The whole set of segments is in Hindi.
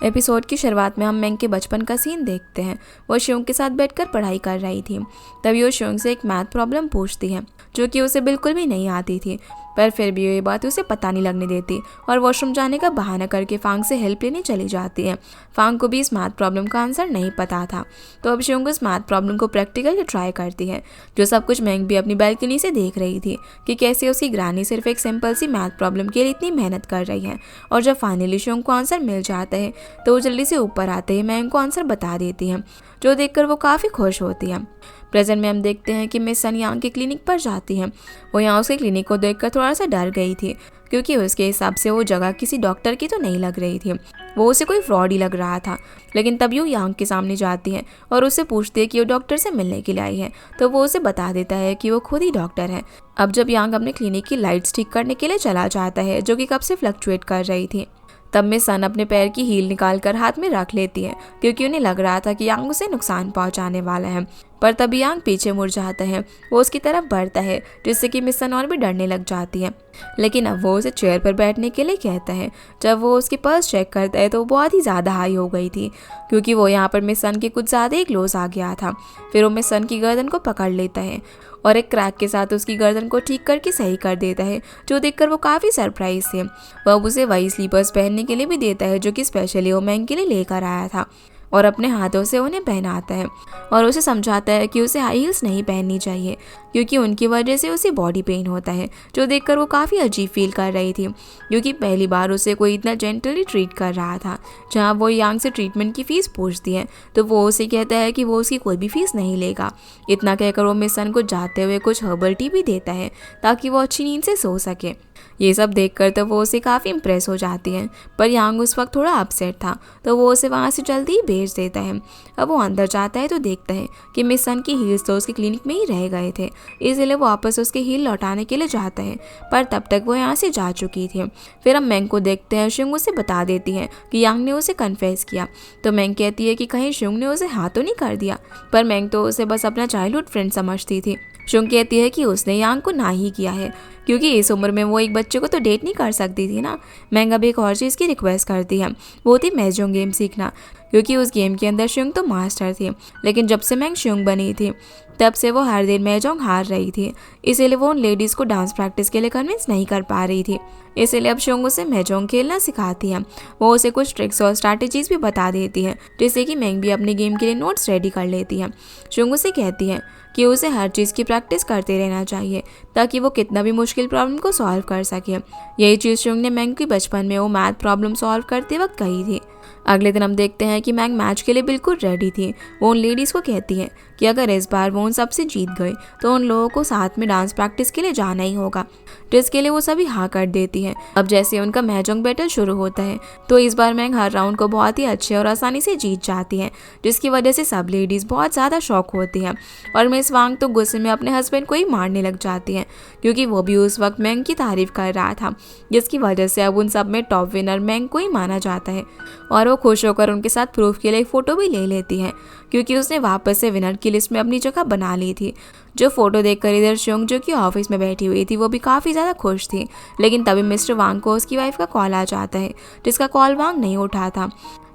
एपिसोड की शुरुआत में हम मैंग के बचपन का सीन देखते हैं। वो श्योंग के साथ बैठकर पढ़ाई कर रही थी। तभी वो श्योंग से एक मैथ प्रॉब्लम पूछती है जो कि उसे बिल्कुल भी नहीं आती थी, पर फिर भी ये बात उसे पता नहीं लगने देती और वॉशरूम जाने का बहाना करके फांग से हेल्प लेने चली जाती है। फांग को भी इस मैथ प्रॉब्लम का आंसर नहीं पता था, तो अब श्योंग इस मैथ प्रॉब्लम को प्रैक्टिकली ट्राई करती है। जो सब कुछ मैंग भी अपनी बैल्कनी से देख रही थी कि कैसे उसकी ग्रानी सिर्फ एक सिंपल सी मैथ प्रॉब्लम के लिए इतनी मेहनत कर रही है। और जब फाइनली श्योंग को आंसर मिल जाता है तो वो जल्दी से ऊपर आते ही मैंग को आंसर बता देती है, जो देखकर वो काफ़ी खुश होती है। प्रेजेंट में हम देखते हैं कि मिस सन यांग के क्लिनिक पर जाती हैं। वो यहाँ उसके क्लिनिक को देखकर थोड़ा सा डर गई थी, क्योंकि उसके हिसाब से वो जगह किसी डॉक्टर की तो नहीं लग रही थी, वो उसे कोई फ्रॉड ही लग रहा था। लेकिन तभी वो यांग के सामने जाती है और उससे पूछती है कि वो डॉक्टर से मिलने के लिए आई है, तो वो उसे बता देता है कि वो खुद ही डॉक्टर है। अब जब यांग अपने क्लिनिक की लाइट्स ठीक करने के लिए चला जाता है, जो कि कब से फ्लक्चुएट कर रही थी, तब मिस सन अपने पैर की हील निकाल कर हाथ में रख लेती है, क्योंकि उन्हें लग रहा था कि यांग उसे नुकसान पहुंचाने वाला है। पर तभी यांग पीछे मुड़ जाता है, वो उसकी तरफ बढ़ता है, जिससे कि मिस सन और भी डरने लग जाती है। लेकिन अब वो उसे चेयर पर बैठने के लिए कहता है। जब वो उसकी पल्स चेक करता है तो वो बहुत ही ज़्यादा हाई हो गई थी, क्योंकि वो यहाँ पर मिस सन के कुछ ज़्यादा ही क्लोज आ गया था। फिर वो मिस सन की गर्दन को पकड़ लेता है और एक क्रैक के साथ उसकी गर्दन को ठीक करके सही कर देता है, जो देखकर वो काफ़ी सरप्राइज थे। वह उसे वही स्लीपर्स पहनने के लिए भी देता है जो कि स्पेशली वो मैंग के लिए लेकर आया था, और अपने हाथों से उन्हें पहनाता है और उसे समझाता है कि उसे हाई हील्स नहीं पहननी चाहिए, क्योंकि उनकी वजह से उसे बॉडी पेन होता है, जो देखकर वो काफ़ी अजीब फील कर रही थी, क्योंकि पहली बार उसे कोई इतना जेंटली ट्रीट कर रहा था। जहाँ वो यांग से ट्रीटमेंट की फ़ीस पूछती है तो वो उसे कहता है कि वो उसकी कोई भी फ़ीस नहीं लेगा। इतना कहकर वो मिस सन को जाते हुए कुछ हर्बल टी भी देता है ताकि वो अच्छी नींद से सो सके। ये सब देखकर तो वो उसे काफ़ी इम्प्रेस हो जाती है, पर यांग उस वक्त थोड़ा अपसेट था, तो वो उसे वहाँ से जल्दी ही भेज देता है। अब वो अंदर जाता है तो देखता है कि मिस सन की हील्स तो उसके क्लिनिक में ही रह गए थे, इसलिए वो वापस उसके हील लौटाने के लिए जाता है, पर तब तक वो यहाँ से जा चुकी थी। फिर हम मैंग को देखते हैं। श्योंग उसे बता देती है कि यांग ने उसे कन्फेस किया, तो मैंग कहती है कि कहीं श्योंग ने उसे हाँ तो नहीं कर दिया, पर मैंग तो उसे बस अपना चाइल्डहुड फ्रेंड समझती थी। श्योंग कहती है कि उसने यांग को ना ही किया है, क्योंकि इस उम्र में वो एक बच्चे को तो डेट नहीं कर सकती थी ना। मैंग अब एक और चीज़ की रिक्वेस्ट करती है, वो थी महजोंग गेम सीखना, क्योंकि उस गेम के अंदर श्योंग तो मास्टर थी, लेकिन जब से मैंग श्योंग बनी थी तब से वो हर दिन महजोंग हार रही थी, इसीलिए वो उन लेडीज़ को डांस प्रैक्टिस के लिए कन्विंस नहीं कर पा रही थी। इसीलिए अब श्योंग उसे महजोंग खेलना सिखाती है। वो उसे कुछ ट्रिक्स और स्ट्रैटेजीज भी बता देती है, जिससे कि मैंग भी अपने गेम के लिए नोट्स रेडी कर लेती है। श्योंग उसे कहती है कि उसे हर चीज़ की प्रैक्टिस करते रहना चाहिए, ताकि वो कितना भी मुश्किल प्रॉब्लम को सॉल्व कर सके। यही चीज़ श्योंग ने मैंग की बचपन में वो मैथ प्रॉब्लम सॉल्व करते वक्त कही थी। अगले दिन हम देखते हैं कि मैंग मैच के लिए बिल्कुल रेडी थी। वो उन लेडीज़ को कहती है कि अगर इस बार वो उन सबसे जीत गई तो उन लोगों को साथ में डांस प्रैक्टिस के लिए जाना ही होगा, जिसके लिए वो सभी हाँ कर देती है। अब जैसे उनका महजोंग बैटल शुरू होता है तो इस बार मैंग हर राउंड को बहुत ही अच्छे और आसानी से जीत जाती है, जिसकी वजह से सब लेडीज़ बहुत ज़्यादा शॉक होती हैं। और मिस वांग तो गुस्से में अपने हस्बैंड को ही मारने लग जाती हैं, क्योंकि वो भी उस वक्त मैंग की तारीफ कर रहा था, जिसकी वजह से अब उन सब में टॉप विनर मैंग को ही माना जाता है। और वो खुश होकर उनके साथ प्रूफ के लिए एक फ़ोटो भी ले लेती है, क्योंकि उसने वापस से विनर की लिस्ट में अपनी जगह बना ली थी। जो फ़ोटो देखकर इधर श्योंग, जो कि ऑफिस में बैठी हुई थी, वो भी काफ़ी ज़्यादा खुश थी। लेकिन तभी मिस्टर वांग को उसकी वाइफ का कॉल आ जाता है, जिसका कॉल वांग नहीं उठाता,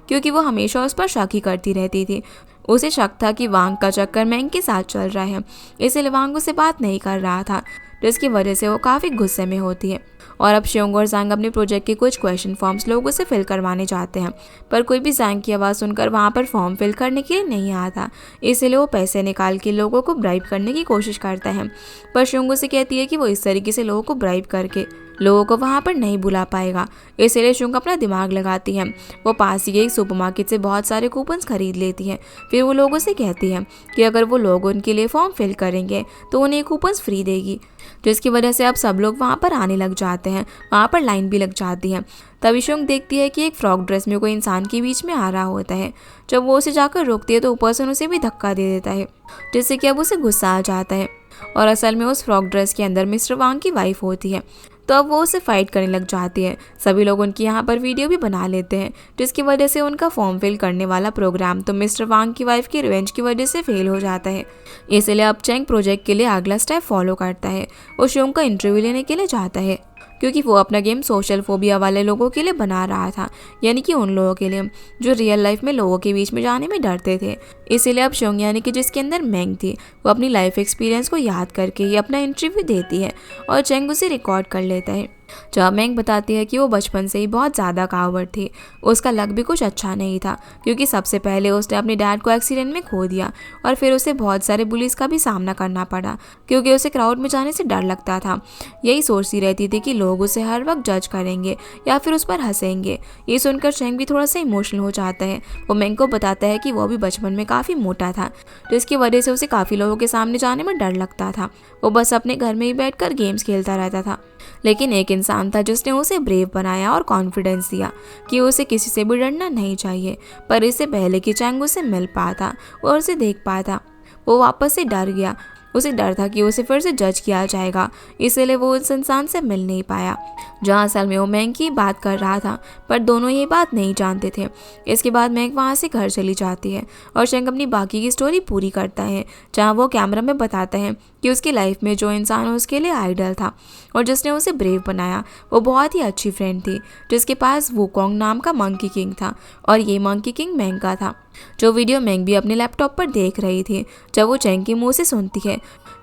क्योंकि वो हमेशा उस पर शक ही करती रहती थी। उसे शक था कि वांग का चक्कर मैंग के साथ चल रहा है, इसलिए वांग उससे बात नहीं कर रहा था, जिसकी वजह से वो काफ़ी गुस्से में होती है। और अब श्योंग और ज़ांग अपने प्रोजेक्ट के कुछ क्वेश्चन फॉर्म्स लोगों से फिल करवाने जाते हैं, पर कोई भी ज़ांग की आवाज़ सुनकर वहाँ पर फॉर्म फिल करने के लिए नहीं आता, इसलिए वो पैसे निकाल के लोगों को ब्राइब करने की कोशिश करता है। पर श्योंग उसे कहती है कि वो इस तरीके से लोगों को ब्राइब करके लोगों को वहाँ पर नहीं बुला पाएगा, इसलिए श्योंग अपना दिमाग लगाती है। वो पास ही के एक सुपरमार्केट से बहुत सारे कूपन्स खरीद लेती है। फिर वो लोगों से कहती है कि अगर वो लोग उनके लिए फॉर्म फिल करेंगे तो उन्हें कूपन्स फ्री देगी, जिसकी वजह से अब सब लोग वहाँ पर आने लग जाते हैं। वहाँ पर लाइन भी लग जाती है। तभी श्योंग देखती है कि एक फ्रॉक ड्रेस में कोई इंसान के बीच में आ रहा होता है। जब वो उसे जाकर रोकती है तो ऊपर से उसे भी धक्का दे देता है, जिससे कि अब उसे गुस्सा आ जाता है, और असल में उस फ्रॉक ड्रेस के अंदर मिस्टर वांग की वाइफ होती है। तो अब वो उसे फाइट करने लग जाती है। सभी लोग उनकी यहाँ पर वीडियो भी बना लेते हैं, जिसकी वजह से उनका फॉर्म फिल करने वाला प्रोग्राम तो मिस्टर वांग की वाइफ की रिवेंज की वजह से फेल हो जाता है। इसलिए अब चैंग प्रोजेक्ट के लिए अगला स्टेप फॉलो करता है। वो श्योंग का इंटरव्यू लेने के लिए जाता है। क्योंकि वो अपना गेम सोशल फोबिया वाले लोगों के लिए बना रहा था, यानी कि उन लोगों के लिए जो रियल लाइफ में लोगों के बीच में जाने में डरते थे। इसीलिए अब शोंग यानी कि जिसके अंदर मेंग थी, वो अपनी लाइफ एक्सपीरियंस को याद करके ही अपना इंटरव्यू देती है और चेंग उसे रिकॉर्ड कर लेता है। जहाँ मेंग बताती है कि वो बचपन से ही बहुत ज़्यादा कावर्ड थी। उसका लक भी कुछ अच्छा नहीं था, क्योंकि सबसे पहले उसने अपने डैड को एक्सीडेंट में खो दिया और फिर उसे बहुत सारे बुलीज का भी सामना करना पड़ा, क्योंकि उसे क्राउड में जाने से डर लगता था। यही सोचती रहती थी कि लोग उसे हर वक्त जज करेंगे या फिर उस पर हंसेंगे। ये सुनकर चेंग भी थोड़ा सा इमोशनल हो जाता है। वो मेंग को बताता है कि वो भी बचपन में काफ़ी मोटा था, जिसकी वजह से उसे काफ़ी लोगों के सामने जाने में डर लगता था। वो बस अपने घर में ही बैठकर गेम्स खेलता रहता था। लेकिन एक इंसान था जिसने उसे ब्रेव बनाया और कॉन्फिडेंस दिया कि उसे किसी से भी डरना नहीं चाहिए। पर इससे पहले कि चेंग उसे मिल पाता और उसे देख पाता, वो वापस से डर गया। उसे डर था कि उसे फिर से जज किया जाएगा, इसलिए वो उस इंसान से मिल नहीं पाया। जहाँ असल में वो मेंग की बात कर रहा था, पर दोनों ये बात नहीं जानते थे। इसके बाद मेंग वहाँ से घर चली जाती है और चेंग अपनी बाकी की स्टोरी पूरी करता है, जहाँ वो कैमरा में बताता है कि उसकी लाइफ में जो इंसान उसके लिए आइडल था और जिसने उसे ब्रेव बनाया, वो बहुत ही अच्छी फ्रेंड थी जिसके पास वूकोंग नाम का मंकी किंग था, और ये मंकी किंग मेंग का था। जो वीडियो मेंग भी अपने लैपटॉप पर देख रही थी। जब वो चेंग के मुंह से सुनती है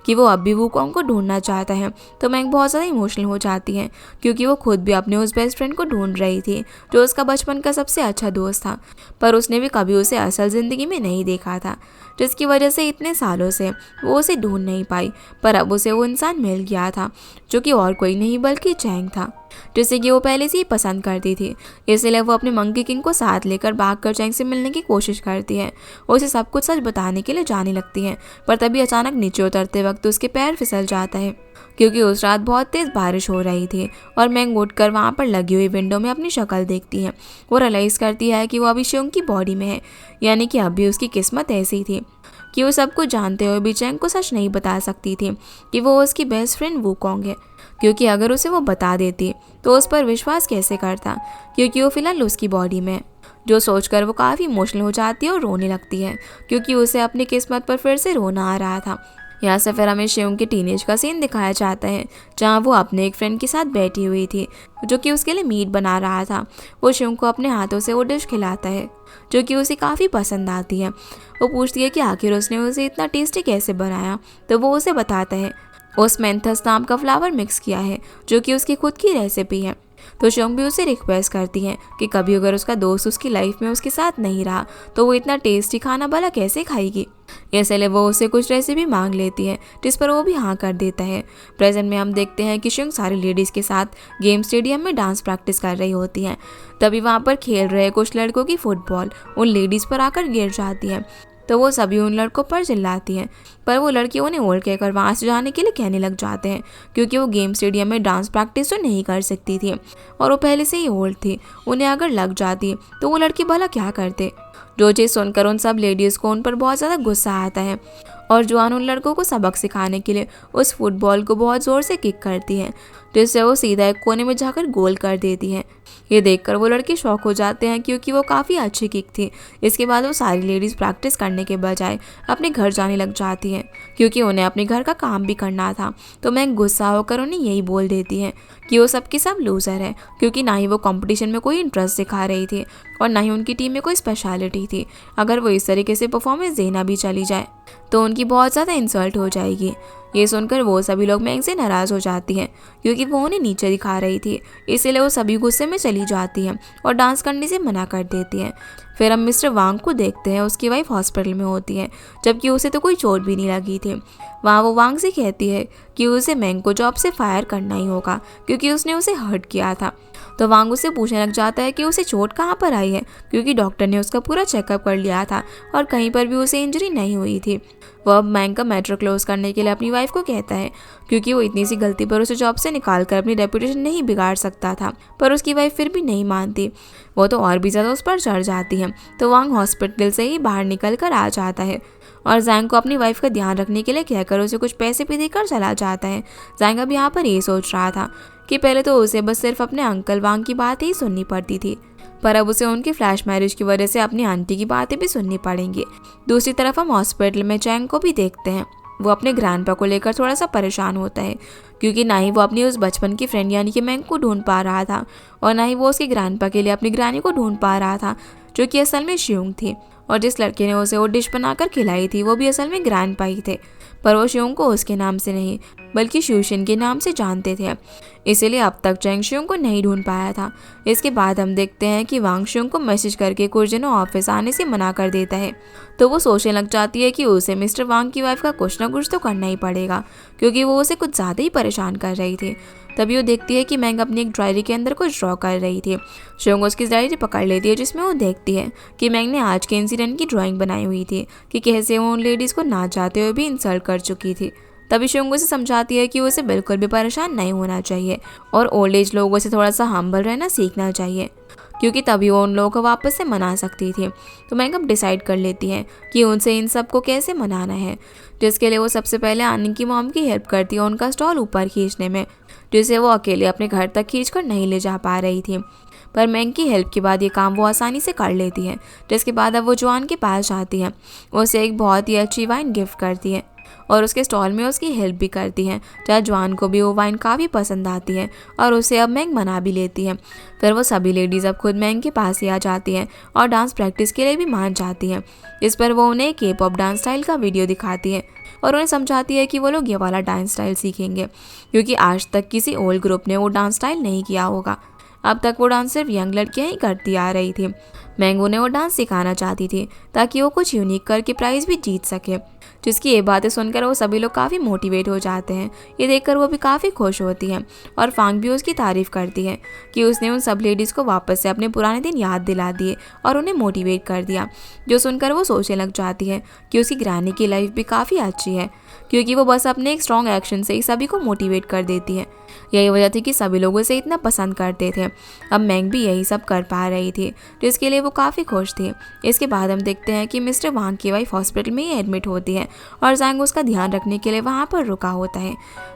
कि वो अब भी वूकोंग को ढूंढना चाहता है, तो मेंग बहुत ज़्यादा इमोशनल हो जाती है, क्योंकि वो खुद भी अपने उस बेस्ट फ्रेंड को ढूंढ रही थी जो उसका बचपन का सबसे अच्छा दोस्त था, पर उसने भी कभी उसे असल ज़िंदगी में नहीं देखा था, जिसकी वजह से इतने सालों से वो उसे ढूंढ नहीं पाई। पर अब उसे वो इंसान मिल गया था, जो कि और कोई नहीं बल्कि चेंग था, जिसे कि वो पहले से ही पसंद करती थी। इसलिए वो अपने मंकी किंग को साथ लेकर भागकर चेंग से मिलने की कोशिश करती है। उसे सब कुछ सच बताने के लिए जाने लगती है, पर तभी अचानक नीचे उतरते वक्त उसके पैर फिसल जाता है, क्योंकि उस रात बहुत तेज़ बारिश हो रही थी। और मेंग उठकर वहाँ पर लगी हुई विंडो में अपनी शक्ल देखती है। वो रियलाइज़ करती है कि वो अभी शोंग की बॉडी में है, यानी कि अभी उसकी किस्मत ऐसी थी कि वो सब कुछ जानते हुए भी चेंग को सच नहीं बता सकती थी कि वो उसकी बेस्ट फ्रेंड वूकोंग है, क्योंकि अगर उसे वो बता देती तो उस पर विश्वास कैसे करता, क्योंकि वो फिलहाल उसकी बॉडी में। जो सोचकर वो काफ़ी इमोशनल हो जाती है और रोने लगती है, क्योंकि उसे अपनी किस्मत पर फिर से रोना आ रहा था। यहाँ से फिर हमें शिवम के टीनेज का सीन दिखाया जाता है, जहाँ वो अपने एक फ्रेंड के साथ बैठी हुई थी जो कि उसके लिए मीट बना रहा था। वो शिवम को अपने हाथों से वो डिश खिलाता है जो कि उसे काफ़ी पसंद आती है। वो पूछती है कि आखिर उसने उसे इतना टेस्टी कैसे बनाया, तो वो उसे बताता है उस मेंथस नाम का फ्लावर मिक्स किया है, जो कि उसकी खुद की रेसिपी है। तो शिवम भी उसे रिक्वेस्ट करती है कि कभी अगर उसका दोस्त उसकी लाइफ में उसके साथ नहीं रहा तो वो इतना टेस्टी खाना भला कैसे खाएगी। इसलिए वो उससे कुछ रेसिपी मांग लेती है, जिस पर वो भी हाँ कर देता है। प्रेजेंट में हम देखते हैं कि शिवम सारी लेडीज़ के साथ गेम स्टेडियम में डांस प्रैक्टिस कर रही होती हैं। तभी वहाँ पर खेल रहे कुछ लड़कों की फुटबॉल उन लेडीज़ पर आकर गिर जाती है, तो वो सभी उन लड़कों पर चिल्लाती हैं, पर वो लड़के उन्हें ओल्ड कहकर वहाँ से जाने के लिए कहने लग जाते हैं, क्योंकि वो गेम स्टेडियम में डांस प्रैक्टिस तो नहीं कर सकती थी और वो पहले से ही ओल्ड थी। उन्हें अगर लग जाती तो वो लड़के भला क्या करते। जो चीज़ सुनकर उन सब लेडीज़ को उन पर बहुत ज़्यादा गुस्सा आता है और जॉन उन लड़कों को सबक सिखाने के लिए उस फुटबॉल को बहुत ज़ोर से किक करती है, जिससे वो सीधा एक कोने में जाकर गोल कर देती है। ये देखकर वो लड़के शॉक हो जाते हैं, क्योंकि वो काफ़ी अच्छी किक थी। इसके बाद वो सारी लेडीज़ प्रैक्टिस करने के बजाय अपने घर जाने लग जाती हैं, क्योंकि उन्हें अपने घर का काम भी करना था। तो मैं गुस्सा होकर उन्हें यही बोल देती है कि वो सबकी सब लूज़र है, क्योंकि ना ही वो कंपटीशन में कोई इंटरेस्ट दिखा रही थी और ना ही उनकी टीम में कोई स्पेशलिटी थी। अगर वो इस तरीके से परफॉर्मेंस देना भी चली जाए तो उनकी बहुत ज़्यादा इंसल्ट हो जाएगी। ये सुनकर वो सभी लोग मेंग से नाराज़ हो जाती हैं, क्योंकि वो उन्हें नीचे दिखा रही थी। इसलिए वो सभी गुस्से में चली जाती हैं और डांस करने से मना कर देती हैं। फिर हम मिस्टर वांग को देखते हैं, उसकी वाइफ हॉस्पिटल में होती है, जबकि उसे तो कोई चोट भी नहीं लगी थी। वहाँ वो वांग से कहती है कि उसे मेंग को जॉब से फायर करना ही होगा, क्योंकि उसने उसे हर्ट किया था। तो वांग उससे पूछने लग जाता है कि उसे चोट कहाँ पर आई है, क्योंकि डॉक्टर ने उसका पूरा चेकअप कर लिया था और कहीं पर भी उसे इंजरी नहीं हुई थी। वह अब मेंग का मैटर क्लोज करने के लिए अपनी वाइफ को कहता है, क्योंकि वो इतनी सी गलती पर उसे जॉब से निकाल कर अपनी रेपुटेशन नहीं बिगाड़ सकता था। पर उसकी वाइफ फिर भी नहीं मानती, वो तो और भी ज़्यादा उस पर चढ़ जाती है। तो वांग हॉस्पिटल से ही बाहर निकल कर आ जाता है और जैंग को अपनी वाइफ का ध्यान रखने के लिए कहकर उसे कुछ पैसे भी देकर चला जाता है। जैंग अब यहाँ पर ये सोच रहा था कि पहले तो उसे बस सिर्फ अपने अंकल वांग की बात ही सुननी पड़ती थी, पर अब उसे उनकी फ्लैश मैरिज की वजह से अपनी आंटी की बातें भी सुननी पड़ेंगी। दूसरी तरफ हम हॉस्पिटल में चैंग को भी देखते हैं, वो अपने ग्रैंडपा को लेकर थोड़ा सा परेशान होता है, क्योंकि ना ही वो अपनी उस बचपन की फ्रेंड यानी कि मैंग को ढूंढ पा रहा था और ना ही वो उसके ग्रैंडपा के लिए अपनी ग्रैनी को ढूंढ पा रहा था, जो कि असल में शियोंग थी। और जिस लड़के ने उसे वो डिश बनाकर खिलाई थी वो भी असल में ग्रैंडपा ही थे, पर वो शियोंग को उसके नाम से नहीं बल्कि शूशिन के नाम से जानते थे, इसीलिए अब तक चैंग शियोंग को नहीं ढूंढ पाया था। इसके बाद हम देखते हैं कि वांग शियोंग को मैसेज करके कुछ दिनों ऑफिस आने से मना कर देता है, तो वो सोचने लग जाती है कि उसे मिस्टर वांग की वाइफ का कुछ ना कुछ तो करना ही पड़ेगा, क्योंकि वो उसे कुछ ज़्यादा ही परेशान कर रही थी। तभी वो देखती है कि मैंग अपनी एक डायरी के अंदर कुछ ड्रॉ कर रही थी। शियोंग उसकी डायरी पकड़ लेती है, जिसमें वो देखती है कि मैंग ने आज के इंसिडेंट की ड्राइंग बनाई हुई थी कि कैसे वो उन लेडीज़ को ना चाहते हुए भी इंसल्ट कर चुकी थी। तभी शियोंग उसे समझाती है कि उसे बिल्कुल भी परेशान नहीं होना चाहिए और ओल्ड एज लोगों से थोड़ा सा हम्बल रहना सीखना चाहिए, क्योंकि तभी वो उन लोगों को वापस से मना सकती थी। तो मैंग अब डिसाइड कर लेती है कि उनसे इन सब को कैसे मनाना है, जिसके लिए वो सबसे पहले आनी की मॉम की हेल्प करती है उनका स्टॉल ऊपर खींचने में, जिसे वो अकेले अपने घर तक खींचकर नहीं ले जा पा रही थी। पर मैंग की हेल्प के बाद ये काम वो आसानी से कर लेती है। जिसके बाद अब वो जॉन के पास जाती है, उसे एक बहुत ही अच्छी वाइन गिफ्ट करती है और उसके स्टॉल में उसकी हेल्प भी करती है, जहाँ जॉन को भी वो वाइन काफ़ी पसंद आती है और उसे अब मैंग मना भी लेती है। फिर वो सभी लेडीज़ अब खुद मैंग के पास ही आ जाती हैं और डांस प्रैक्टिस के लिए भी मान जाती हैं। इस पर वो उन्हें के पॉप डांस स्टाइल का वीडियो दिखाती है और उन्हें समझाती है कि वो लोग ये वाला डांस स्टाइल सीखेंगे, क्योंकि आज तक किसी ओल्ड ग्रुप ने वो डांस स्टाइल नहीं किया होगा। अब तक वो डांस सिर्फ यंग लड़कियां ही करती आ रही थी। मैंग उन्हें वो डांस सिखाना चाहती थी ताकि वो कुछ यूनिक करके प्राइज़ भी जीत सके, जिसकी ये बातें सुनकर वो सभी लोग काफ़ी मोटिवेट हो जाते हैं। ये देखकर वो भी काफ़ी खुश होती हैं और फांग भी उसकी तारीफ़ करती है कि उसने उन सब लेडीज़ को वापस से अपने पुराने दिन याद दिला दिए और उन्हें मोटिवेट कर दिया, जो सुनकर वो सोचने लग जाती है कि उसकी ग्रैनी की लाइफ भी काफ़ी अच्छी है, क्योंकि वो बस अपने एक स्ट्रॉन्ग एक्शन से ही सभी को मोटिवेट कर देती है। यही वजह थी कि सभी लोग उसे इतना पसंद करते थे। अब मैंग भी यही सब कर पा रही थी, जिसके लिए वो काफ़ी खुश थी। इसके बाद हम देखते हैं कि मिस्टर वांग की वाइफ हॉस्पिटल में ही एडमिट होती है और जैंग उसका ध्यान रखने के लिए वहाँ पर रुका होता है।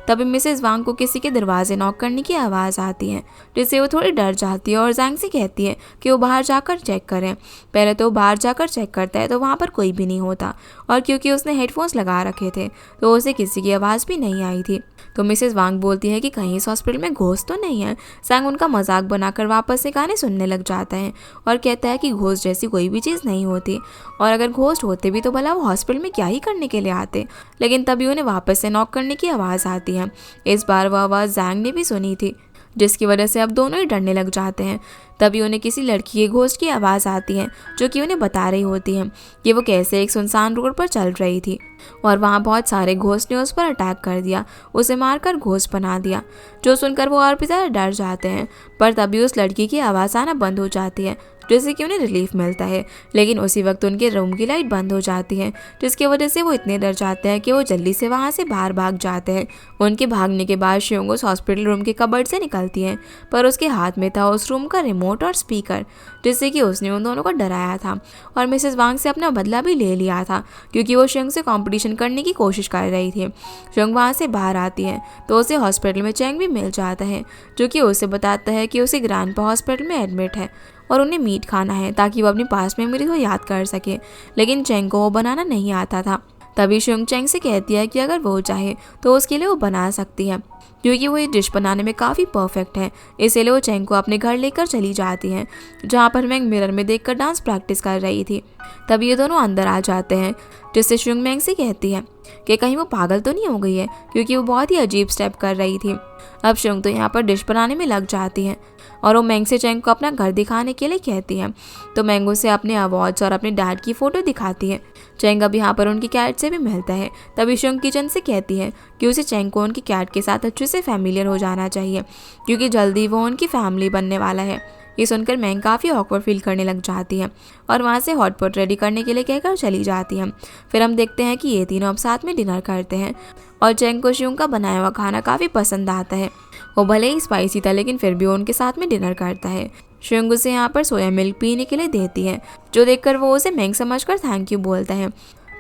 तभी मिसेस वांग को किसी के दरवाजे नॉक करने की आवाज़ आती है, जिससे वो थोड़ी डर जाती है और जैंग से कहती है कि वो बाहर जाकर चेक करें। पहले तो वो बाहर जाकर चेक करता है तो वहाँ पर कोई भी नहीं होता, और क्योंकि उसने हेडफोन्स लगा रखे थे तो उसे किसी की आवाज़ भी नहीं आई थी। तो मिसेस वांग बोलती है कि कहीं इस हॉस्पिटल में घोस्ट तो नहीं है। जैंग उनका मजाक बनाकर वापस से गाने सुनने लग जाता है और कहता है कि घोस्ट जैसी कोई भी चीज़ नहीं होती, और अगर घोस्ट होते भी तो भला वो हॉस्पिटल में क्या ही करने के लिए आते। लेकिन तभी उन्हें वापस से नॉक करने की आवाज़ आती है। इस बार वह आवाज़ जैंग ने भी सुनी थी, जिसकी वजह से अब दोनों ही डरने लग जाते हैं। तभी उन्हें किसी लड़की के घोस्ट की आवाज़ आती है, जो कि उन्हें बता रही होती है कि वो कैसे एक सुनसान रोड पर चल रही थी और वहाँ बहुत सारे घोस्ट ने उस पर अटैक कर दिया, उसे मारकर घोस्ट बना दिया, जो सुनकर वो और भी ज़्यादा डर जाते हैं। पर तभी उस लड़की की आवाज़ आना बंद हो जाती है, जिससे कि उन्हें रिलीफ मिलता है। लेकिन उसी वक्त उनके रूम की लाइट बंद हो जाती है, जिसकी वजह से वो इतने डर जाते हैं कि वो जल्दी से वहाँ से बाहर भाग जाते हैं। उनके भागने के बाद शियोंग उस हॉस्पिटल रूम के कबर्ड से निकलती है, पर उसके हाथ में था उस रूम का रिमोट और स्पीकर, जिससे कि उसने उन दोनों को डराया था और मिसेस वांग से अपना बदला भी ले लिया था, क्योंकि वो शियोंग से कंपटीशन करने की कोशिश कर रही थी। शियोंग वहाँ से बाहर आती है तो उसे हॉस्पिटल में चैंग भी मिल जाता है, जो कि उसे बताता है कि उसे ग्रैंडपा हॉस्पिटल में एडमिट है और उन्हें मीट खाना है ताकि वो अपनी पास्ट मेमोरी को याद कर सके। लेकिन चैंग को वो बनाना नहीं आता था। तभी शियोंग चैंग से कहती है कि अगर वो चाहे तो उसके लिए वो बना सकती है, क्योंकि वो ये डिश बनाने में काफ़ी परफेक्ट है। इसीलिए वो चैंग को अपने घर लेकर चली जाती है, जहाँ पर मैंग मिरर में देखकर डांस प्रैक्टिस कर रही थी। तभी ये दोनों अंदर आ जाते हैं, जिससे शियोंग मैंग से कहती है कि कहीं वो पागल तो नहीं हो गई है, क्योंकि वो बहुत ही अजीब स्टेप कर रही थी। अब शियोंग तो यहाँ पर डिश बनाने में लग जाती है और वो मैंग से चैंग को अपना घर दिखाने के लिए कहती है। तो मैंग उसे अपने अवार्ड्स और अपने डैड की फ़ोटो दिखाती है। चैंग अब यहाँ पर उनकी कैट से भी मिलता है। तभी शियोंग किचन से कहती है कि उसे चैंग को उनकी कैट के साथ अच्छे से फैमिलियर हो जाना चाहिए, क्योंकि जल्दी वो उनकी फैमिली बनने वाला है। ये सुनकर मैंग काफ़ी ऑकवर्ड फील करने लग जाती है और वहाँ से हॉट पॉट रेडी करने के लिए कहकर चली जाती है। फिर हम देखते हैं कि ये तीनों अब साथ में डिनर करते हैं और चैंग को शियोंग का बनाया हुआ खाना काफ़ी पसंद आता है। वो भले ही स्पाइसी था, लेकिन फिर भी वो उनके साथ में डिनर करता है। शियोंग उसे यहाँ पर सोया मिल्क पीने के लिए देती है, जो देखकर वो उसे मैंग समझकर थैंक यू बोलता है,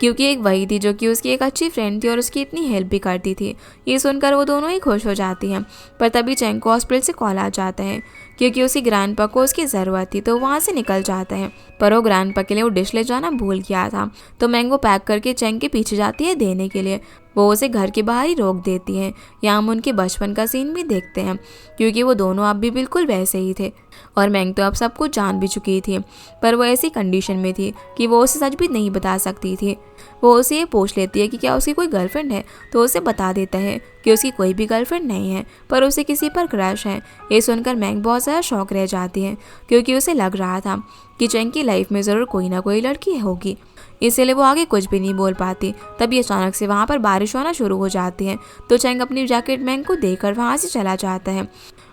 क्योंकि एक वही थी जो कि उसकी एक अच्छी फ्रेंड थी और उसकी इतनी हेल्प भी करती थी। ये सुनकर वो दोनों ही खुश हो जाती हैं। पर तभी चैंग को हॉस्पिटल से कॉल आ जाता है, क्योंकि उसकी ग्रैंडपा को उसकी ज़रूरत थी, तो वहाँ से निकल जाता है। पर वो ग्रैंडपा के लिए वो डिश ले जाना भूल गया था, तो मैंगो पैक करके चैंग के पीछे जाती है देने के लिए। वो उसे घर के बाहर ही रोक देती हैं। यहाँ हम उनके बचपन का सीन भी देखते हैं, क्योंकि वो दोनों अब भी बिल्कुल वैसे ही थे और मैंग तो अब सब कुछ जान भी चुकी थी, पर वो ऐसी कंडीशन में थी कि वो उसे सच भी नहीं बता सकती थी। वो उसे ये पूछ लेती है कि क्या उसकी कोई गर्लफ्रेंड है, तो उसे बता देता है कि उसकी कोई भी गर्लफ्रेंड नहीं है, पर उसे किसी पर क्रश है। ये सुनकर मैंग बहुत ज़्यादा शॉक रह जाती है, क्योंकि उसे लग रहा था कि चैंग की लाइफ में ज़रूर कोई ना कोई लड़की होगी, इसलिए वो आगे कुछ भी नहीं बोल पाती। तभी अचानक से वहाँ पर बारिश होना शुरू हो जाती है, तो चैंग अपनी जैकेट मैंग को देकर वहाँ से चला जाता है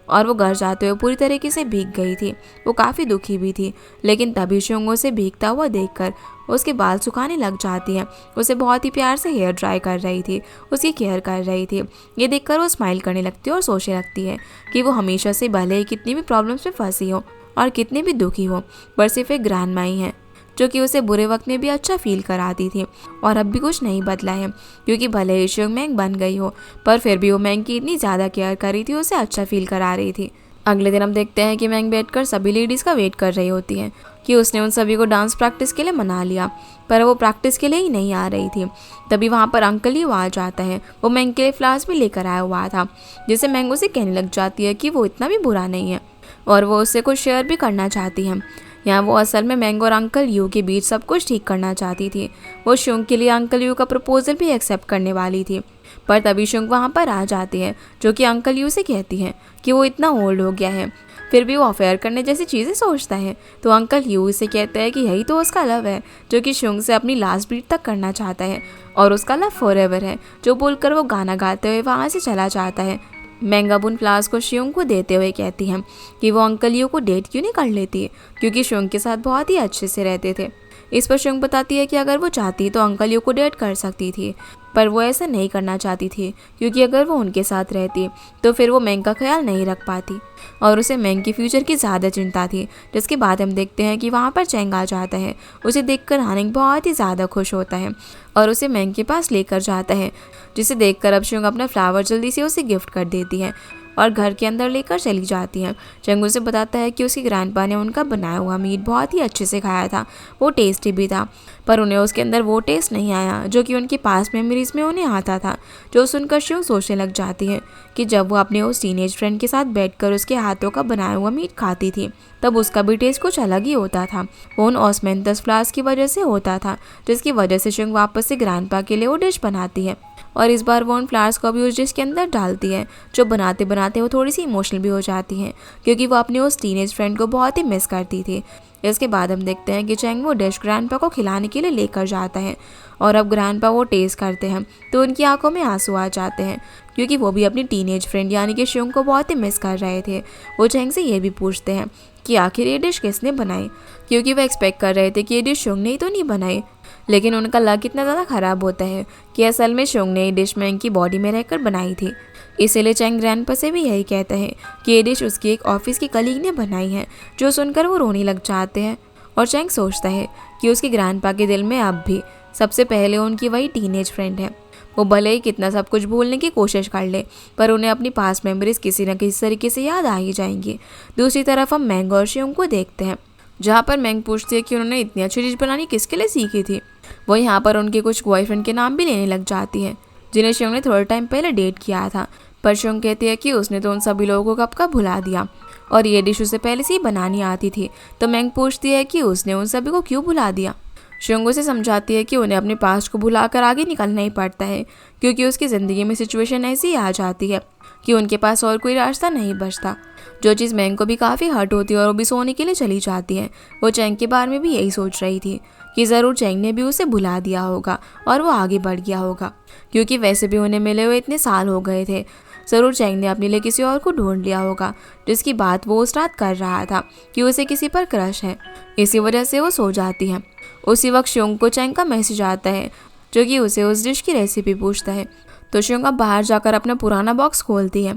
और वो घर जाते हुए पूरी तरीके से भीग गई थी। वो काफ़ी दुखी भी थी, लेकिन तभी शुंग उसे भीगता हुआ देखकर उसके बाल सुखाने लग जाती है। उसे बहुत ही प्यार से हेयर ड्राई कर रही थी, उसकी केयर कर रही थी। ये देखकर वो स्माइल करने लगती है और सोचने लगती है कि वो हमेशा से भले ही कितनी भी प्रॉब्लम्स में फंसी हो और कितनी भी दुखी हो, पर सिर्फ एक ग्रैंड माई है जो कि उसे बुरे वक्त में भी अच्छा फील कराती थी। और अब भी कुछ नहीं बदला है, क्योंकि भले ही शुंग मैंग बन गई हो, पर फिर भी वो मैंग की इतनी ज़्यादा केयर कर रही थी, उसे अच्छा फील करा रही थी। अगले दिन हम देखते हैं कि मैंग बैठकर सभी लेडीज़ का वेट कर रही होती है कि उसने उन सभी को डांस प्रैक्टिस के लिए मना लिया, पर वो प्रैक्टिस के लिए ही नहीं आ रही थी। तभी वहाँ पर अंकल ही आ जाता है। वो मैंग के लिए फ्लावर्स भी लेकर आया हुआ था, जिसे मैंग उसे कहने लग जाती है कि वो इतना भी बुरा नहीं है और वो उससे कुछ शेयर भी करना चाहती है। यहाँ वो असल में मैंग और अंकल यू के बीच सब कुछ ठीक करना चाहती थी। वो शुंग के लिए अंकल यू का प्रपोजल भी एक्सेप्ट करने वाली थी, पर तभी शुंग वहाँ पर आ जाती है, जो कि अंकल यू से कहती है कि वो इतना ओल्ड हो गया है, फिर भी वो अफेयर करने जैसी चीज़ें सोचता है। तो अंकल यू से कहता है कि यही तो उसका लव है, जो कि शुंग से अपनी लास्ट बीट तक करना चाहता है और उसका लव फॉरएवर है, जो बोलकर वो गाना गाते हुए वहाँ से चला जाता है। मैंग अब उन फ्लावर्स को शुंग को देते हुए कहती है कि वो अंकल यू को डेट क्यों नहीं कर लेती, क्योंकि शुंग के साथ बहुत ही अच्छे से रहते थे। इस पर शुंग बताती है कि अगर वो चाहती तो अंकल यू को डेट कर सकती थी, पर वो ऐसा नहीं करना चाहती थी, क्योंकि अगर वो उनके साथ रहती तो फिर वो मैंग का ख्याल नहीं रख पाती और उसे मैंग की फ्यूचर की ज़्यादा चिंता थी। जिसके बाद हम देखते हैं कि वहाँ पर चैंग आ जाता है। उसे देखकर हानिंग बहुत ही ज़्यादा खुश होता है और उसे मैंग के पास लेकर जाता है, जिसे देखकर अब शुंग अपना फ्लावर जल्दी से उसे गिफ्ट कर देती है और घर के अंदर लेकर चली जाती हैं। चंग उसे बताता है कि उसकी ग्रैंडपा ने उनका बनाया हुआ मीट बहुत ही अच्छे से खाया था, वो टेस्टी भी था, पर उन्हें उसके अंदर वो टेस्ट नहीं आया जो कि उनकी पास मेमोरीज में उन्हें आता था। जो सुनकर शिव सोचने लग जाती है कि जब वो अपने उस टीनेज फ्रेंड के साथ बैठकर उसके हाथों का बनाया हुआ मीट खाती थी, तब उसका भी टेस्ट कुछ अलग ही होता था। वो उन ऑस्मेंथस फ्लावर्स की वजह से होता था, जिसकी वजह से शिंग वापस से ग्रैंडपा के लिए वो डिश बनाती है और इस बार वो उन फ्लावर्स को भी उस डिश के अंदर डालती है। जो बनाते बनाते वो थोड़ी सी इमोशनल भी हो जाती है, क्योंकि वो अपने उस टीनेज फ्रेंड को बहुत ही मिस करती थी। इसके बाद हम देखते हैं कि चैंग वो डिश ग्रैंडपा को खिलाने के लिए लेकर जाता है और अब ग्रैंडपा वो टेस्ट करते हैं तो उनकी आंखों में आंसू आ जाते हैं, क्योंकि वो भी अपनी टीनेज फ्रेंड यानी कि शिंग को बहुत ही मिस कर रहे थे। वो चैंग से ये भी पूछते हैं कि आखिर ये डिश किसने बनाई, क्योंकि वो एक्सपेक्ट कर रहे थे कि ये डिश शिंग ने ही तो नहीं बनाई। लेकिन उनका लक इतना ज़्यादा ख़राब होता है कि असल में शिंग ने ये डिश मैंग की बॉडी में रहकर बनाई थी। इसीलिए चैंग ग्रैंडपा से भी यही कहता है कि ये डिश उसकी एक ऑफिस की कलीग ने बनाई है। जो सुनकर वो रोने लग जाते हैं और चैंग सोचता है कि उसके ग्रैंडपा के दिल में अब भी सबसे पहले उनकी वही टीनेज फ्रेंड है। वो भले ही कितना सब कुछ भूलने की कोशिश कर ले, पर उन्हें अपनी पास्ट मेमोरीज किसी न किसी तरीके से याद आ ही जाएंगी। दूसरी तरफ हम मैंग और शिंग को देखते हैं, जहाँ पर मैंग पूछती है कि उन्होंने इतनी अच्छी डिश बनानी किसके लिए सीखी थी। वो यहाँ पर उनके कुछ बॉयफ्रेंड के नाम भी लेने लग जाती है, जिन्हें शिंग ने थोड़ा टाइम पहले डेट किया था। पर शिंग कहती है कि उसने तो उन सभी लोगों को कब का भुला दिया और ये डिश उसे पहले से ही बनानी आती थी। तो मैंग पूछती है कि उसने उन सभी को क्यों भुला दिया। शिंग उसे समझाती है कि उन्हें अपने पास्ट को भुलाकर आगे निकलना ही पड़ता है, क्योंकि उसकी ज़िंदगी में सिचुएशन ऐसी ही आ जाती है कि उनके पास और कोई रास्ता नहीं बचता। जो चीज़ मैंग को भी काफ़ी हर्ट होती है और वो भी सोने के लिए चली जाती है। वो चैंग के बारे में भी यही सोच रही थी कि ज़रूर चैंग ने भी उसे भुला दिया होगा और वो आगे बढ़ गया होगा, क्योंकि वैसे भी उन्हें मिले हुए इतने साल हो गए थे। ज़रूर चैंग ने अपने लिए किसी और को ढूंढ लिया होगा, जिसकी बात वो उस रात कर रहा था कि उसे किसी पर क्रश है। इसी वजह से वो सो जाती है। उसी वक्त शिंग को चैंग का मैसेज आता है, जो कि उसे उस डिश की रेसिपी पूछता है। तो शिंग अब बाहर जाकर अपना पुराना बॉक्स खोलती है,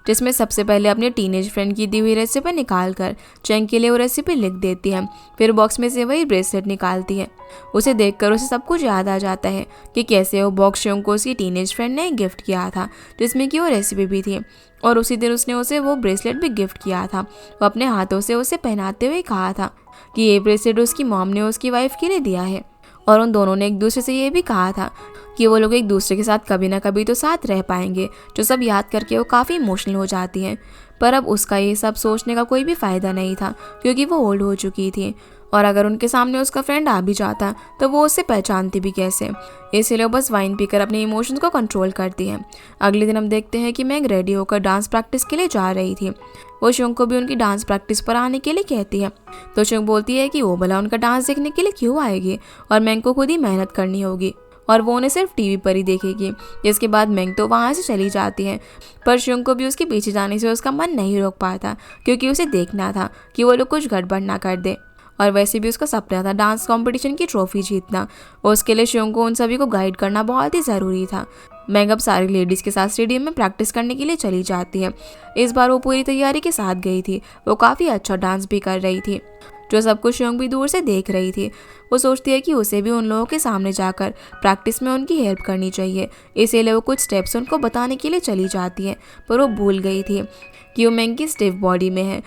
जिसमें सबसे पहले अपने टीनेज फ्रेंड की दी हुई रेसिपी निकाल कर चैंग के लिए वो रेसिपी लिख देती है। फिर बॉक्स में से वही ब्रेसलेट निकालती है। उसे देखकर उसे सब कुछ याद आ जाता है कि कैसे वो बॉक्स शिंग को उसकी टीनेज फ्रेंड ने गिफ्ट किया था, जिसमें कि वो रेसिपी भी थी, और उसी दिन उसने उसे वो ब्रेसलेट भी गिफ्ट किया था। वो अपने हाथों से उसे पहनाते हुए कहा था कि ये ब्रेसलेट उसकी मॉम ने उसकी वाइफ के लिए दिया है और उन दोनों ने एक दूसरे से ये भी कहा था कि वो लोग एक दूसरे के साथ कभी ना कभी तो साथ रह पाएंगे, जो सब याद करके वो काफ़ी इमोशनल हो जाती हैं। पर अब उसका ये सब सोचने का कोई भी फ़ायदा नहीं था, क्योंकि वो ओल्ड हो चुकी थी और अगर उनके सामने उसका फ्रेंड आ भी जाता तो वो उससे पहचानती भी कैसे। इसलिए वो बस वाइन पीकर अपने इमोशंस को कंट्रोल करती है। अगले दिन हम देखते हैं कि मैंग रेडी होकर डांस प्रैक्टिस के लिए जा रही थी। वो शुंग को भी उनकी डांस प्रैक्टिस पर आने के लिए कहती है, तो शुंग बोलती है कि वो भला उनका डांस देखने के लिए क्यों आएगी और मैंग को खुद ही मेहनत करनी होगी और वो उन्हें सिर्फ टीवी पर ही देखेगी। इसके बाद मैंग तो वहाँ से चली जाती है, पर शुंग को भी उसके पीछे जाने से उसका मन नहीं रोक पाता, क्योंकि उसे देखना था कि वो लोग कुछ गड़बड़ ना कर दे। और वैसे भी उसका सपना था डांस कंपटीशन की ट्रॉफी जीतना, और उसके लिए शुंग को उन सभी को गाइड करना बहुत ही ज़रूरी था। मैंग अब सारी लेडीज़ के साथ स्टेडियम में प्रैक्टिस करने के लिए चली जाती है। इस बार वो पूरी तैयारी के साथ गई थी। वो काफ़ी अच्छा डांस भी कर रही थी, जो सब कुछ शुंग भी दूर से देख रही थी। वो सोचती है कि उसे भी उन लोगों के सामने जाकर प्रैक्टिस में उनकी हेल्प करनी चाहिए, इसीलिए वो कुछ स्टेप्स उनको बताने के लिए चली जाती है। पर वो भूल गई थी कि वो मैंग की स्टिफ बॉडी में है,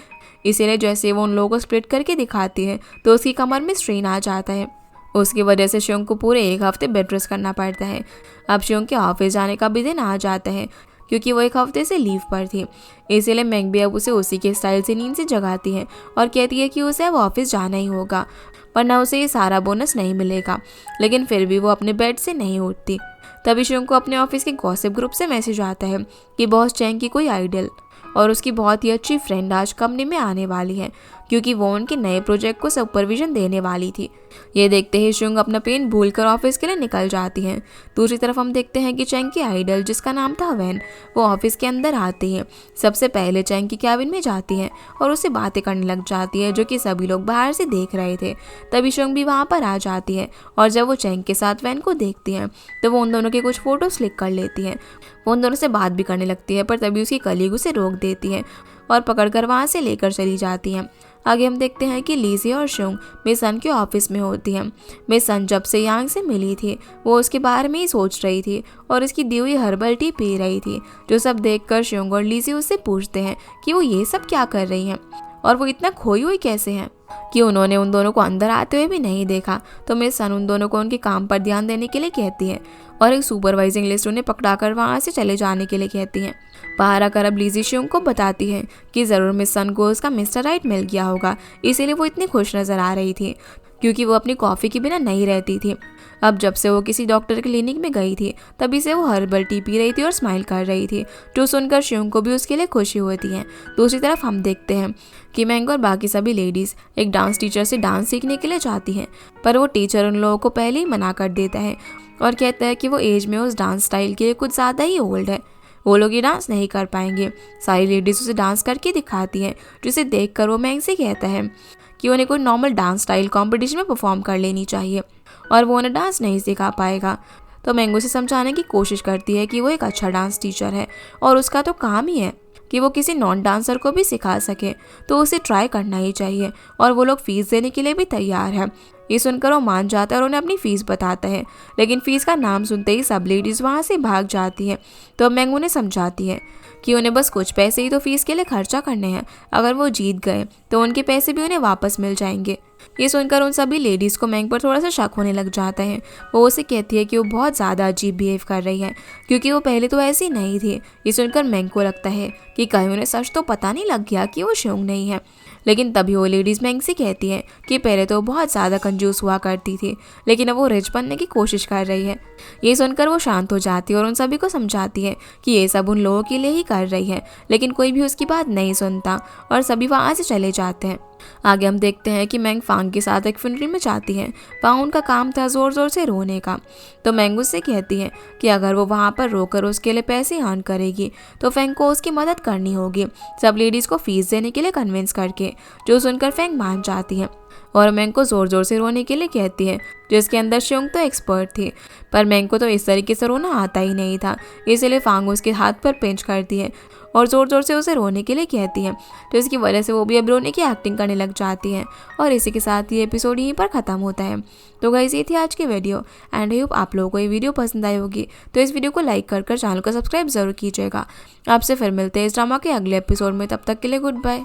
इसीलिए जैसे वो उन लोगों को स्प्लिट करके दिखाती है तो उसकी कमर में स्ट्रेन आ जाता है। उसकी वजह से शुंग को पूरे 1 हफ्ते बेड रेस्ट करना पड़ता है। अब शुंग के ऑफिस जाने का भी दिन आ जाता है, क्योंकि वो 1 हफ्ते से लीव पर थी। इसीलिए मैंग भी अब उसे उसी के स्टाइल से नींद से जगाती है और कहती है कि उसे अब ऑफिस जाना ही होगा, वरना उसे ये सारा बोनस नहीं मिलेगा। लेकिन फिर भी वो अपने बेड से नहीं उठती। तभी शुंग को अपने ऑफिस के गॉसिप ग्रुप से मैसेज आता है कि बॉस चैंग की कोई आइडल और उसकी बहुत ही अच्छी फ्रेंड आज कंपनी में आने वाली है, क्योंकि वो उनके नए प्रोजेक्ट को सुपरविजन देने वाली थी। ये देखते ही शुंग अपना पेन भूलकर ऑफिस के लिए निकल जाती हैं। दूसरी तरफ हम देखते हैं कि चैंग की आइडल, जिसका नाम था वैन, वो ऑफिस के अंदर आती है। सबसे पहले चैंग की कैबिन में जाती हैं और उससे बातें करने लग जाती है, जो कि सभी लोग बाहर से देख रहे थे। तभी शुंग भी वहाँ पर आ जाती है और जब वो चैंग के साथ वैन को देखती हैं तो वो उन दोनों के कुछ फोटोज क्लिक कर लेती है। वो उन दोनों से बात भी करने लगती है, पर तभी उसकी कलीग उसे रोक देती है और पकड़कर वहाँ से लेकर चली जाती हैं। आगे हम देखते हैं कि लीजी और शुंग मेसन के ऑफिस में होती हैं। मेसन जब से यांग से मिली थी वो उसके बारे में ही सोच रही थी और इसकी दी हुई हर्बल टी पी रही थी, जो सब देखकर शुंग और लीजी उससे पूछते हैं कि वो ये सब क्या कर रही हैं और वो इतना खोई हुई कैसे हैं, कि उन्होंने उन दोनों को अंदर आते हुए भी नहीं देखा। तो मेसन उन दोनों को उनके काम पर ध्यान देने के लिए कहती है और एक सुपरवाइजिंग लिस्ट उन्हें पकड़ाकर वहाँ से चले जाने के लिए कहती हैं। बाहर आकर अब लीजी शुंग को बताती है कि ज़रूर मेसन को उसका मिस्टर राइट मिल गया होगा, इसीलिए वो इतनी खुश नज़र आ रही थी, क्योंकि वो अपनी कॉफ़ी के बिना नहीं रहती थी। अब जब से वो किसी डॉक्टर क्लिनिक में गई थी तभी से वो हर्बल टी पी रही थी और स्माइल कर रही थी, जो सुनकर शुंग को भी उसके लिए खुशी होती है। दूसरी तरफ हम देखते हैं कि मैंग और बाकी सभी लेडीज़ एक डांस टीचर से डांस सीखने के लिए जाती हैं, पर वो टीचर उन लोगों को पहले ही मना कर देता है और कहता है कि वो एज में उस डांस स्टाइल के लिए कुछ ज़्यादा ही ओल्ड है, वो लोग ये डांस नहीं कर पाएंगे। सारी लेडीज़ उसे डांस करके दिखाती हैं, जिसे देखकर वो मैंग से कहता है कि उन्हें कोई नॉर्मल डांस स्टाइल कंपटीशन में परफॉर्म कर लेनी चाहिए और वो उन्हें डांस नहीं सिखा पाएगा। तो मैंग उसे समझाने की कोशिश करती है कि वो एक अच्छा डांस टीचर है और उसका तो काम ही है कि वो किसी नॉन डांसर को भी सिखा सके, तो उसे ट्राई करना ही चाहिए और वो लोग फ़ीस देने के लिए भी तैयार है। ये सुनकर वो मान जाता है और उन्हें अपनी फ़ीस बताता है, लेकिन फ़ीस का नाम सुनते ही सब लेडीज़ वहाँ से भाग जाती हैं। तो मैंग उन्हें समझाती है कि उन्हें बस कुछ पैसे ही तो फ़ीस के लिए खर्चा करने हैं, अगर वो जीत गए तो उनके पैसे भी उन्हें वापस मिल जाएंगे। ये सुनकर उन सभी लेडीज़ को मैंग पर थोड़ा सा शक होने लग जाता है। वो उसे कहती है कि वो बहुत ज़्यादा अजीब बिहेव कर रही है, क्योंकि वो पहले तो ऐसी नहीं थी। ये सुनकर मैंग को लगता है कि कहीं उन्हें सच तो पता नहीं लग गया कि वो शुंग नहीं है। लेकिन तभी वो लेडीज़ मैंग से कहती है कि पहले तो वो बहुत ज़्यादा कंजूस हुआ करती थी, लेकिन अब वो रिच बनने की कोशिश कर रही है। ये सुनकर वो शांत हो जाती है और उन सभी को समझाती है कि ये सब उन लोगों के लिए ही कर रही है, लेकिन कोई भी उसकी बात नहीं सुनता और सभी वहाँ से चले जाते हैं। आगे हम देखते हैं कि मैंग फांग के साथ एक फ्यूनरल में जाती है। वहाँ उनका काम था ज़ोर ज़ोर से रोने का। तो मैंग उससे कहती है कि अगर वो वहाँ पर रोकर उसके लिए पैसे अर्न करेगी तो फैंग को उसकी मदद करनी होगी, सब लेडीज़ को फ़ीस देने के लिए कन्विंस करके, जो सुनकर फैंग मान जाती है और मैंग को ज़ोर ज़ोर से रोने के लिए कहती है, जिसके अंदर शुंग तो एक्सपर्ट थी, पर मैंग को तो इस तरीके से रोना आता ही नहीं था। इसलिए फांग उसके हाथ पर पिंच करती है और ज़ोर ज़ोर से उसे रोने के लिए कहती है, जिसकी वजह से वो भी अब रोने की एक्टिंग करने लग जाती है। और इसी के साथ ये एपिसोड यहीं पर ख़त्म होता है। तो गाइस, ये थी आज की वीडियो एंड आई होप आप लोगों को ये वीडियो पसंद आई होगी। तो इस वीडियो को लाइक कर चैनल को सब्सक्राइब ज़रूर कीजिएगा। आपसे फिर मिलते हैं इस ड्रामा के अगले एपिसोड में, तब तक के लिए गुड बाय।